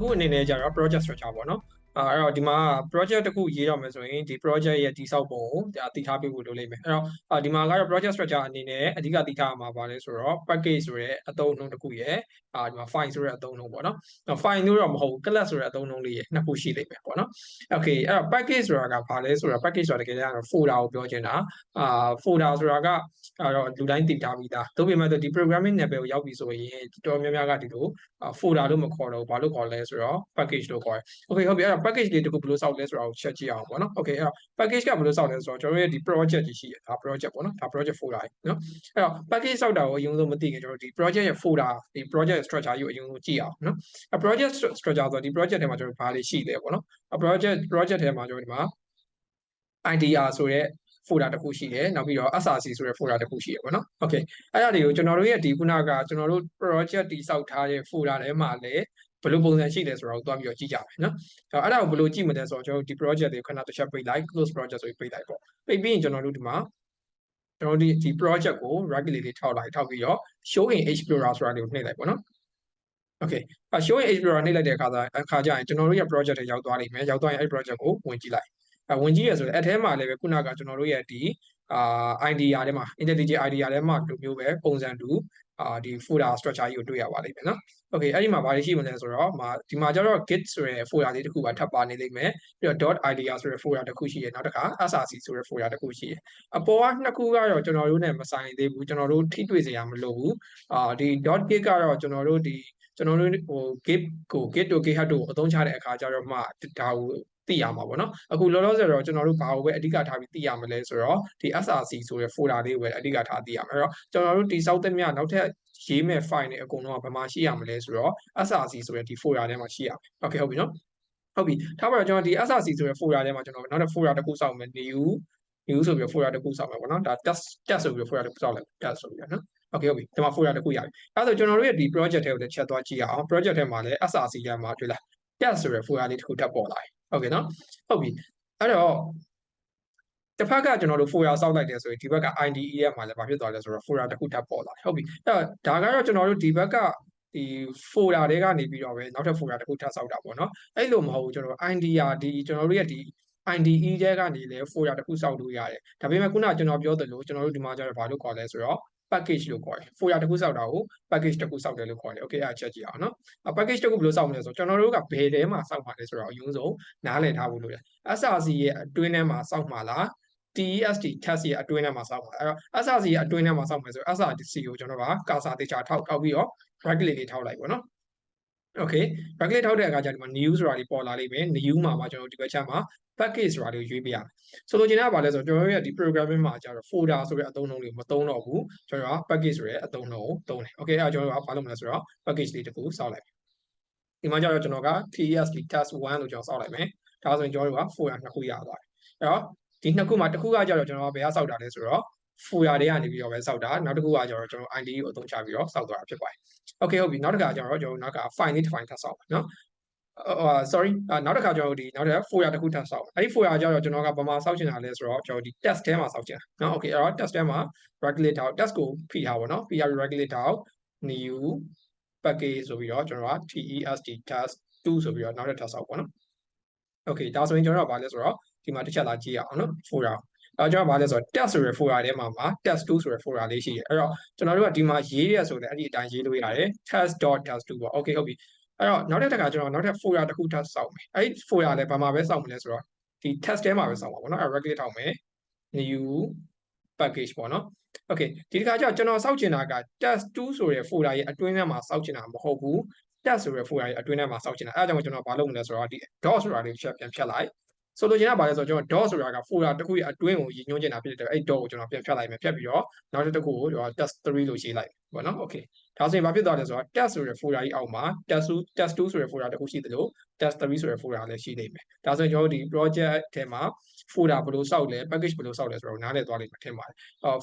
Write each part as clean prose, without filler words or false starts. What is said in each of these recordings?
အခုအနေနဲ့ကြတော့ project structure ပေါ့နော်အဲ့တော့ဒီမှာ project တစ်ခုရေးရမယ်ဆိုရင်ဒီ project ရဲ့တည်ဆောက်ပုံကိုဒါတည်ထားပေးဖို့လိုလိမ့်မယ်အဲ့တော့ဒီမှာကတော့ project structure အနေနဲ့အဓိကတည်ထားရမှာပါလဲဆိုတော့ package ဆိုတဲ့အသုံးအနှုန်းတစ်ခုရဲ့ဒီမှာ file ဆိုတဲ့အသုံးအနှုန်းပေါ့နော် file လို့တော့မဟုတ်ဘူး class ဆိုတဲ့အသုံးအနှုန်းလေးရဲ့နှစ်ခုရှိလိမ့်မယ်ပေါ့နော် okay အဲ့တော့ package ဆိုတာကဘာလဲဆိုတော့ package ဆိုတာတကယ်တော့ folder ကိုပြောချင်တာfolder ဆိုတာကအဲ့တော့လူတိုင်းသိထားပြီးသားသို့ပေမဲ့ဒီ programming level ကိုရောက်ပြီဆိုရင်တော်များများကဒီလိုfolder လို့မခေါ်တော့ဘာလို့ခေါ်လဲဆိုတော့ package လို့ခေါ်တယ် okay ဟုတ်ပြီအဲ့တော့ package လေးတခုဘယ်လိုစောက်လဲဆိုတာကိုချက်ကြည့်အောင်ပေါ့နော် okay အဲ့တော့ package ကဘယ်လိုစောက်လဲဆိုတော့ကျွန်တော်တို့ရဲ့ဒီ project ကြီးရှိရဒါ project ပေါ့နော်ဒါ project folder နော်အဲ့တော့ package စောက်တာကိုအရင်ဆုံးမသိခင်ကျွန်တော်တို့ဒီ project ရဲ့ folder ဒီ project structure ကြီးကိုအရင်ဆုံးကြည့်အောင်နော် project structure ဆိုတော့ဒီ project ထဲမှာကျွန်တော်ဘာတွေရှိလဲပေါ့နော် project ထဲမှာကျွန်တော်ဒီမှာ IDR ဆိုတဲ့ folder တစ်ခုရှိတယ်နောက်ပြီးတော့ SRC ဆိုတဲ့ folder တစ်ခုရှိရပေါ့နော် okay အဲ့ဒါတွေကိုကျွန်တော်တို့ရဲ့ဒီခုနကကျွန်တော်တို့ project တိစောက်ထားတဲ့ folder ထဲမှာလည်းဘယ်လိုပုံစံရှိလဲဆိုတာကိုတွားပြီးတော့ကြည့်ကြမယ်နော်အဲ့ဒါကိုဘယ်လိုကြည့်မလဲဆိုတော့ကျွန်တော်တို့ဒီ project တွေကိုခဏတစ်ချက်ပိတ်လိုက် close project ဆိုပြီးပိတ်လိုက်ပေါ့ပိတ်ပြီးရင်ကျွန်တော်တို့ဒီမှာကျွန်တော်တို့ဒီ project ကို right click လေးထောက်ပြီးတော့ show in explorer ဆိုတာကိုနှိပ်လိုက်ပေါ့နော် okay show in explorer နှိပ်လိုက်တဲ့အခါကျရင်ကျွန်တော်တို့ရဲ့ project ထဲရောက်သွားလိမ့်မယ်ရောက်သွားရင်အဲ့ project ကိုဝင်ကြည့်လိုက်ဝင်ကြည့်ရဆိုရင်အဲ့ထဲမှာလည်းပဲခုနကကျွန်တော်တို့ရဲ့ဒီIDR ထဲမှာ IntelliJ IDR ထဲမှာလိုမျိုးပဲပုံစံတူဒီ folder structure ကြီးကိုတွေ့ရပါလိမ့်မယ်နော် okay အဲ့ဒီမှာဘာတွေရှိမလဲဆိုတော့ဒီမှာကျတော့ git ဆိုတဲ့ folder လေးတစ်ခုပါထပ်ပါနေလိမ့်မယ်ပြီးတော့ .idr ဆိုတဲ့ folder တစ်ခုရှိရနောက်တစ်ခါ src ဆိုတဲ့ folder တစ်ခုရှိရအပေါ်ကနှစ်ခုကတော့ကျွန်တော်တို့ ਨੇ မဆိုင်သေးဘူးကျွန်တော်တို့ထိတွေ့စရာမလိုဘူးဒီ .git ကတော့ကျွန်တော်တို့ဟို git ကို git တို့ github တို့အသုံးချတဲ့အခါကျတော့မှဒါကိုသိရမှာပေါ့နော်အခုလောလောဆယ်တော့ကျွန်တော်တို့ဘာကိုပဲအဓိကထားပြီးသိရမလဲဆိုတော့ဒီ SRC ဆိုတဲ့ folder လေးကိုပဲအဓိကထားသိရမှာအဲ့တော့ကျွန်တော်တို့တိစောက်သမျှနောက်ထပ်ရေးမဲ့ file တွေအကုန်လုံးကဘယ်မှာရှိရမလဲဆိုတော့ SRC ဆိုတဲ့ဒီ folder ထဲမှာရှိရမယ် okay ဟုတ်ပြီနော်ဟုတ်ပြီထားပါတော့ကျွန်တော်ဒီ SRC ဆိုတဲ့ folder ထဲမှာကျွန်တော်နောက်ထပ် folder တစ်ခုစောက်မယ် new ဆိုပြီး folder တစ်ခုစောက်မယ်ပေါ့နော်ဒါ test ဆိုပြီး folder တစ်ခုစောက်လိုက် test ဆိုပြီးနော် okay ဟုတ်ပြီဒီမှာ folder တစ်ခုရပြီအဲ့ဒါဆိုကျွန်တော်တို့ရဲ့ဒီ project ထဲကိုလည်းချက်သွားကြည့်အောင် project ထဲမှာလည်း SRC ထဲမှာတွေ့လား test ဆိုတဲ့ folder လေးတစ်ခုထပ်ပေါ်လာပြီ okay နော်ဟုတ်ပြီအဲ့တော့တစ်ဖက်ကကျွန်တော်တို့ folder စောက်လိုက်တယ်ဆိုရင်ဒီဘက်က IDE ထဲမှာလည်းဘာဖြစ်သွားလဲဆိုတော့ folder တစ်ခုထပ်ပေါ်လာတယ်ဟုတ်ပြီအဲ့တော့ဒါကတော့ကျွန်တော်တို့ဒီဘက်ကဒီ folder တွေကနေပြီးတော့ပဲနောက်ထပ် folder တစ်ခုထပ်စောက်တာပေါ့နော်အဲ့လိုမဟုတ်ဘူးကျွန်တော်တို့ IDR ဒီကျွန်တော်တို့ရဲ့ဒီ IDE ထဲကနေလည်း folder တစ်ခုစောက်လို့ရတယ်ဒါပေမဲ့ခုနကကျွန်တော်ပြောသလိုကျွန်တော်တို့ဒီမှာကျတော့ဘာလို့ခေါ်လဲဆိုတော့ package လို့ခေါ်တယ် folder တစ်ခုစောက်တာကို package တစ်ခုစောက်တယ်လို့ခေါ်တယ် okay အဲ့ဒါချက်ကြည့်အောင်နော် package တစ်ခုဘယ်လိုစောက်မလဲဆိုတော့ကျွန်တော်တို့ကဘယ်ထဲမှာစောက်မှာလဲဆိုတော့အရင်ဆုံးနားလည်ထားဖို့လိုတယ် SRC ရဲ့အတွင်းထဲမှာစောက်မှာလား TEST test ရဲ့အတွင်းထဲမှာစောက်မှာအဲ့တော့ SRC ရဲ့အတွင်းထဲမှာစောက်မယ်ဆိုတော့ SRC ကိုကျွန်တော်ကကာစာတေချာထောက်ပြီးတော့ right click လေးထောက်လိုက်ပေါ့နော် okay right click ထောက်တဲ့အခါကျဒီမှာ new ဆိုတာလေးပေါ်လာလိမ့်မယ် new မှာကျွန်တော်ဒီဘက်ချက်မှာ package ဆိုတာလေးကိုရွေးပေးရမယ်ဆိုလိုချင်တာကဘာလဲဆိုတော့ကျွန်တော်တို့ရဲ့ဒီ programming မှာကျတော့ folder ဆိုတဲ့အသုံးအနှုန်းလေးကိုမသုံးတော့ဘူးကျွန်တော်က package ဆိုတဲ့အသုံးအနှုန်းကိုသုံးတယ် okay အဲ့ဒါကျွန်တော်တို့ကဘာလုပ်မလဲဆိုတော့ package လေးတစ်ခုစောက်လိုက်ဒီမှာကျတော့ကျွန်တော်က TEST test 1လို့ကျွန်တော်စောက်လိုက်မယ်ဒါဆိုရင်ကျွန်တော်တို့က folder နှစ်ခုရသွားတယ်အဲ့တော့ဒီနှစ်ခုမှာတစ်ခုကကျတော့ကျွန်တော်ကဘယ်ကစောက်တာလဲဆိုတော့ folder တွေကနေပြီးတော့ပဲစောက်တာနောက်တစ်ခုကကျတော့ကျွန်တော် IDE ကိုအသုံးချပြီးတော့စောက်သွားတာဖြစ်ပါတယ် okay ဟုတ်ပြီနောက်တစ်ခါကျတော့ကျွန်တော်နောက်က file လေး define ထပ်စောက်မယ်နော်sorry နောက်တစ်ခါကျွန်တော်ဒီနောက်တစ်ခါ folder တစ်ခုထပ်စောက်အဲ့ဒီ folder ကျတော့ကျွန်တော်ကဘာမှစောက်ချင်တာလဲဆိုတော့ကျွန်တော်ဒီ test ထဲမှာစောက်ချင်တာနော် okay အဲ့တော့ test ထဲမှာ right click ထောက် test ကိုဖိထားပါတော့ဖိထားပြီး right click ထောက် new package ဆိုပြီးတော့ကျွန်တော်က TEST test 2ဆိုပြီးတော့နောက်တစ်ထပ်စောက်ပါနော် okay ဒါဆိုရင်ကျွန်တော်ကဘာလဲဆိုတော့ဒီမှာတစ်ချက်လာကြည့်ရအောင်နော် folder အဲ့တော့ကျွန်တော်ဘာလဲဆိုတော့ test ဆိုတဲ့ folder ထဲမှာtest 2ဆိုတဲ့ folder လေးရှိတယ်အဲ့တော့ကျွန်တော်တို့ကဒီမှာရေးရဆိုလည်းအဲ့ဒီအတိုင်းရေးလို့ရတယ် test.test2 ပေါ့ okay ဟုတ်ပြီအဲ့တော့နောက်တစ်ခါကျွန်တော်နောက်ထပ် folder တစ်ခုထပ်စောက်မယ်အဲ့ဒီ folder လည်းဘာမှာပဲစောက်မလဲဆိုတော့ဒီ test ထဲမှာပဲစောက်ပါပေါ့နော်အဲ့ right click ထောက်မယ် new package ပေါ့နော် okay ဒီတစ်ခါကျကျွန်တော်စောက်ချင်တာက test2 ဆိုတဲ့ folder ရဲ့အတွင်းထဲမှာစောက်ချင်တာမဟုတ်ဘူး test ဆိုတဲ့ folder ရဲ့အတွင်းထဲမှာစောက်ချင်တာအဲ့ဒါကြောင့်ကျွန်တော်ဘာလုပ်မလဲဆိုတော့ဒီ dot ဆိုတာလေးပြန်ဖြတ်လိုက်ဆိုလိုချင်တာဘာလဲဆိုတော့ကျွန်တော် dot ဆိုတာက folder တစ်ခုရဲ့အတွင်းကိုရည်ညွှန်းချင်တာဖြစ်တဲ့အဲ့ dot ကိုကျွန်တော်ပြန်ဖြတ်လိုက်မယ်ဖြတ်ပြီးတော့နောက်တစ်ခုကိုကျွန်တော် test 3လို့ရေးလိုက်ပေါ့နော် okay ဒါဆိုရင်ဘာဖြစ်သွားလဲဆိုတော့ test ဆိုတဲ့ folder ကြီးအောက်မှာ test 2ဆိုတဲ့ folder တစ်ခုရှိသလို test 3ဆိုတဲ့ folder လည်းရှိနေမယ်ဒါဆိုရင်ကျွန်တော်တို့ဒီ project ထဲမှာ folder ဘယ်လိုစောက်လဲ package ဘယ်လိုစောက်လဲဆိုတော့နားလည်သွားလိမ့်မယ်ထင်ပါတယ်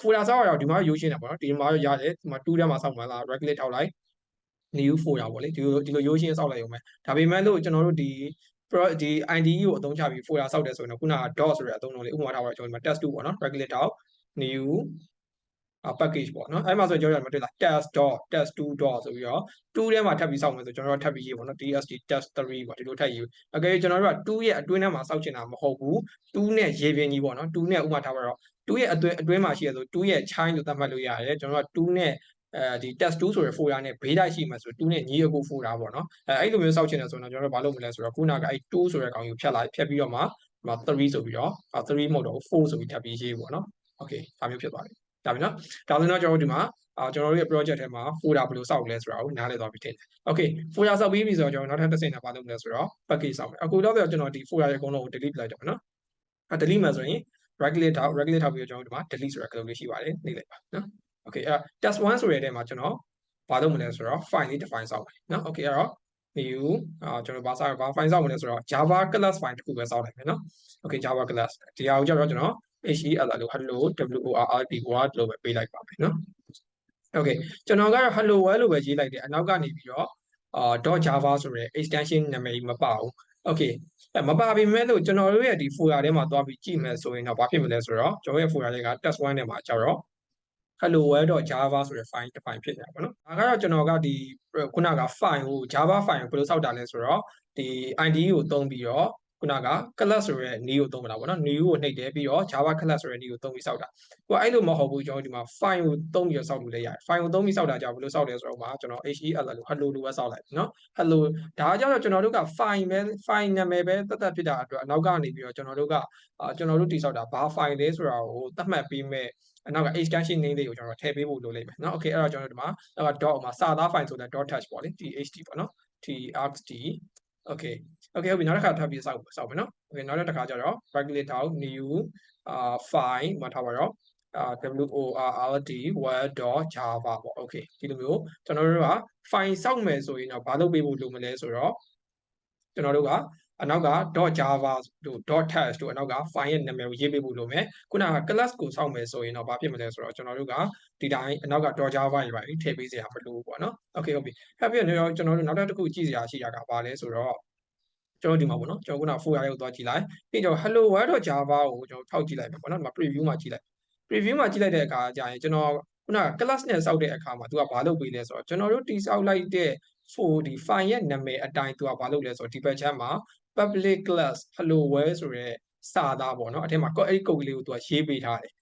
folder စောက်ရအောင်ဒီမှာရိုးရှင်းတာပေါ့နော်ဒီမှာရတယ်ဒီမှာ2ထဲမှာစောက်မှာလား right click ထောက်လိုက် new folder ပေါ့လေဒီလိုရိုးရှင်းစောက်လိုက်ရုံပဲဒါပေမဲ့လို့ကျွန်တော်တို့ဒီ IDE ကိုအသုံးချပြီး folder စောက်တယ်ဆိုရင်တော့ခုနက dot ဆိုတဲ့အသုံးအနှုန်းလေးဥပမာထားပါတော့ကျွန်တော်ဒီမှာ test2 ပေါ့နော် right click ထောက် new package ပေါ့နော်အဲ့မှာဆိုကျွန်တော်တို့တွေ့လား test.test2. ဆိုပြီးတော့2ထဲမှာထပ်ပြီးစောက်မယ်ဆိုကျွန်တော်တို့ထပ်ပြီးရေးပေါ့နော် tst test3 ပေါ့ဒီလိုထပ်ရေးအကယ်ကျွန်တော်တို့က2ရဲ့အတွင်းထဲမှာစောက်ချင်တာမဟုတ်ဘူး2နဲ့ရေပြင်ကြီးပေါ့နော်2နဲ့ဥပမာထားပါတော့2ရဲ့အတွင်းမှာရှိရဆို2ရဲ့ child လို့သတ်မှတ်လို့ရတယ်ကျွန်တော်တို့က2နဲ့ဒီ test2 ဆိုတဲ့ folder နဲ့ဘေးတိုက်ရှိမှဆို2နဲ့ညီအကို folder ပေါ့နော်အဲ့လိုမျိုးစောက်ချင်တယ်ဆိုတော့ကျွန်တော်တို့ဘာလုပ်မလဲဆိုတော့ခုနကအဲ့2ဆိုတဲ့ကောင်ကြီးကိုဖြတ်ပြီးတော့မှ3ဆိုပြီးတော့3မဟုတ်တော့4ဆိုပြီးထပ်ပြီးရေးပေါ့နော် okay ဒါမျိုးဖြစ်သွားပြီဒါပြီနော်ဒါဆိုတော့ကျွန်တော်တို့ဒီမှာကျွန်တော်တို့ရဲ့ project ထဲမှာ folder ဘယ်လိုစောက်လဲဆိုတာကိုနားလည်သွားပြီထင်တယ် okay folder စောက်ပြီးပြီဆိုတော့ကျွန်တော်နောက်ထပ်တစ်ဆင့်နဲ့ဘာလုပ်မလဲဆိုတော့ package စောက်မယ်အခုတော့ကျွန်တော်ဒီ folder ရဲ့အကုန်လုံးကို delete လိုက်တော့မယ်နော် delete မှာဆိုရင် right click ထောက်ပြီးတော့ကျွန်တော်ဒီမှာ delete ဆိုတဲ့ကလေးလေးရှိပါတယ်နှိပ်လိုက်ပါနော် okay test 1ဆိုတဲ့ထဲမှာကျွန်တော်ဘာလုပ်မလဲဆိုတော့ file လေး define စောက်မယ်နော် okay အဲ့တော့ new ကျွန်တော်ဘာ file စောက်မလဲဆိုတော့ java class file တစ်ခုပဲစောက်လိုက်မယ်နော် okay java class ဒီဟာကိုကြတော့ကျွန်တော် HEL လို့ hello world လို့ပဲပေးလိုက်ပါမယ်နော် okay ကျွန်တော်ကတော့ hello world လို့ပဲရေးလိုက်တယ်အနောက်ကနေပြီးတော့.java ဆိုတဲ့ extension နာမည်ကြီးမပါဘူး okay မပါပေမဲ့လို့ကျွန်တော်တို့ရဲ့ဒီ folder ထဲမှာသွားပြီးကြည့်မယ်ဆိုရင်တော့ဘာဖြစ်မလဲဆိုတော့ကျွန်တော်ရဲ့ folder တွေက test 1ထဲမှာကျတော့ hello world.java ဆိုတဲ့ file တစ် file ဖြစ်နေတာပေါ့နော်ဒါကတော့ကျွန်တော်ကဒီခုနက file ကို java file ကိုဘယ်လိုစောက်တာလဲဆိုတော့ဒီ IDE ကိုသုံးပြီးတော့ခုနက class ဆိုတဲ့ name ကိုသုံးမှာပေါ့နော် name ကိုနှိပ်တယ်ပြီးတော့ java class ဆိုတဲ့ name ကိုသုံးပြီးစောက်တာကိုအဲ့လိုမဟုတ်ဘူးကျွန်တော်ဒီမှာ file ကိုသုံးပြီးတော့စောက်လို့လည်းရတယ် file ကိုသုံးပြီးစောက်တာကြောင့်ဘယ်လိုစောက်လဲဆိုတော့မှာကျွန်တော် HEL လို့ hello လို့ပဲစောက်လိုက်နော် hello ဒါကြတော့ကျွန်တော်တို့က file နာမည်ပဲတက်တက်ဖြစ်တာအတွက်အနောက်ကနေပြီးတော့ကျွန်တော်တို့တိစောက်တာဘာ file လဲဆိုတာကိုသတ်မှတ်ပေးမဲ့နောက်က extension name လေးကိုကျွန်တော်ထည့်ပေးဖို့လိုလိမ့်မယ်เนาะ okay အဲ့တော့ကျွန်တော်တို့ဒီမှာနောက်က dot မှာစာသား file ဆိုတဲ့ dot touch ပေါ့လေ txt ပေါ့เนาะ txt okay ဟုတ်ပြီနောက်တစ်ခါထပ်ပြီးစောက်မယ်เนาะ okay နောက်တစ်ခါကျတော့ right click ထောက် new file မှာထားပါတော့world.java ပေါ့ okay ဒီလိုမျိုးကျွန်တော်တို့က file စောက်မယ်ဆိုရင်တော့ဘာလုပ်ပေးဖို့လိုမလဲဆိုတော့ကျွန်တော်တို့ကအနောက်က .java တို့ .text တို့အနောက်က file ရဲ့နာမည်ကိုရေးပေးဖို့လိုမယ်ခုနက class ကိုစောက်မယ်ဆိုရင်တော့ဘာဖြစ်မလဲဆိုတော့ကျွန်တော်တို့ကဒီတိုင်းအနောက်က .java တွေပါထည့်ပေးစရာမလိုဘူးပေါ့နော် okay ဟုတ်ပြီအဲ့ပြီးတော့ကျွန်တော်တို့နောက်တစ်ခုကြည့်စရာရှိတာကဘာလဲဆိုတော့ကျွန်တော်ဒီမှာပေါ့နော်ကျွန်တော်ခုန folder ကိုသွားကြည့်လိုက်ပြီးတော့ hello world.java ကိုကျွန်တော်ထောက်ကြည့်လိုက်မယ်ပေါ့နော်ဒီမှာ preview မှာကြည့်လိုက် preview မှာကြည့်လိုက်တဲ့အခါကျရင်ကျွန်တော်ခုနက class နဲ့စောက်တဲ့အခါမှာသူကဘာလုပ်ပေးလဲဆိုတော့ကျွန်တော်တို့တိစောက်လိုက်တဲ့ဒီ file ရဲ့နာမည်အတိုင်းသူကဘာလုပ်လဲဆိုတော့ဒီဘက်ချမ်းမှာ public class hello world ဆိုရဲစာသားပေါ့နော်အထက်မှာအဲ့ဒီ code လေးကိုသူကရေးပေးထားတယ်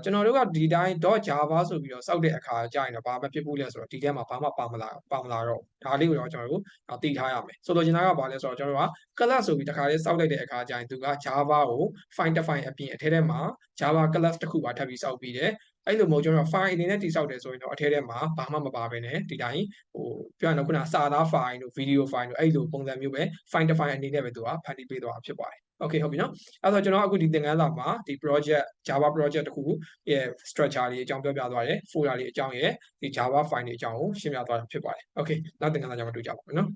ကျွန်တော်တို့ကဒီတိုင်း .java ဆိုပြီးတော့စောက်တဲ့အခါကျရင်တော့ဘာမှဖြစ်ဘူးလဲဆိုတော့ဒီထဲမှာဘာမှပါမလာတော့ဒါလေးကိုတော့ကျွန်တော်တို့သိထားရမယ်ဆိုလိုချင်တာကဘာလဲဆိုတော့ကျွန်တော်တို့က class ဆိုပြီးတခါလေးစောက်လိုက်တဲ့အခါကျရင်သူက java ကို file တစ် file အပြင်အထက်ထဲမှာ java class တစ်ခုပါထပ်ပြီးစောက်ပြီးတယ်အဲ့လိုမျိုးကျွန်တော် file အနေနဲ့တိစောက်တယ်ဆိုရင်တော့အထက်ထဲမှာဘာမှမပါဘဲနဲ့ဒီတိုင်းပြောရရင်တော့ခုနစာသား file တို့ video file တို့အဲ့လိုပုံစံမျိုးပဲ file တစ် file အနေနဲ့ပဲသူကဖန်တီးပေးသွားဖြစ်ပါတယ် okay ဟုတ်ပြီနော်အဲ့တော့ကျွန်တော်အခုဒီသင်ခန်းစာမှာဒီ project java project တခုရဲ့ structure လေးအကြောင်းပြောပြသွားတယ် folder လေးအကြောင်းရဲ့ဒီ java file တွေအကြောင်းကိုရှင်းပြသွားတာဖြစ်ပါတယ် okay နောက်သင်ခန်းစာကြမှာတွေ့ကြပါမယ်နော်